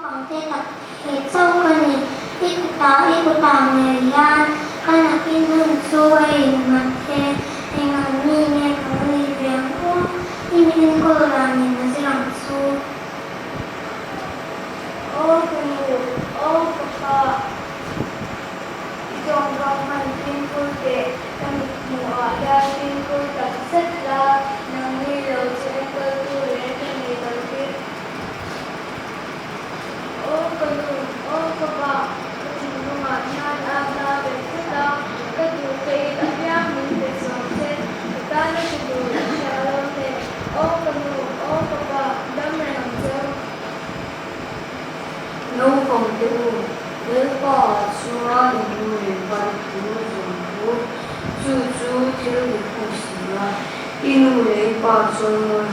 bằng tên là hệ sâu cơ này ít của tàu này lan cái là cái lưng xuôi mặt thế thành ngàn mi nghe có gì về cũng in in cô là nhìn nó sẽ làm xu ô papa trong vòng hành tin cô kể trong mùa ra tin cô tập rất là nâng đi đầu trên cơ tu để cho người đầu tiên papa chúng nó nhan ada về rất là các chủ cây đã nhang mình để sống trên ta nó chỉ đủ trả lời thế papa đâm này làm sao nông phòng tiêu nếu bỏ xóa thì người bạn chú chú thiếu được không xí là inu lấy bỏ xóa rồi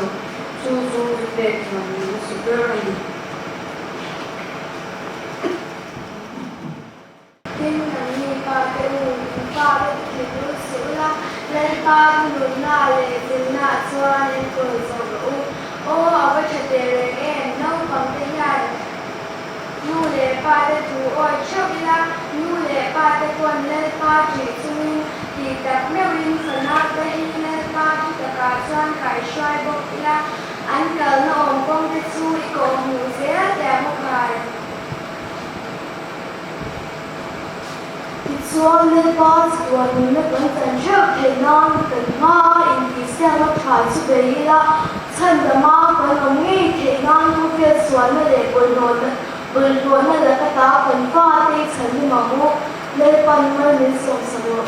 chú đẹp là mình sẽ rất là tin là như ba cái mùi ba cái kiểu đối xử là lên ba người na lệ đến na xoa lên cười rồi ở bên trên đề em nông bằng tiếng này nu lệ ba cái chú ơi chốc là nu lệ ba cái quần lên ba chỉ chung thì đặt mèo linh phần na cái lên ba chỉ tất cả xoan cải xoay bốc là anh cờ nó ổn con cái chui cổ mù dễ đẹp một bài Xuân lên bao giờ mình mới vẫn tận trước thì non tận ma in thì sẽ nó phải xuất về là chân the ma vẫn không nghĩ thì non cũng biết xuân nó để buồn nó là cái táo phần pha thì chân mà mua lên pan mới nên sống sống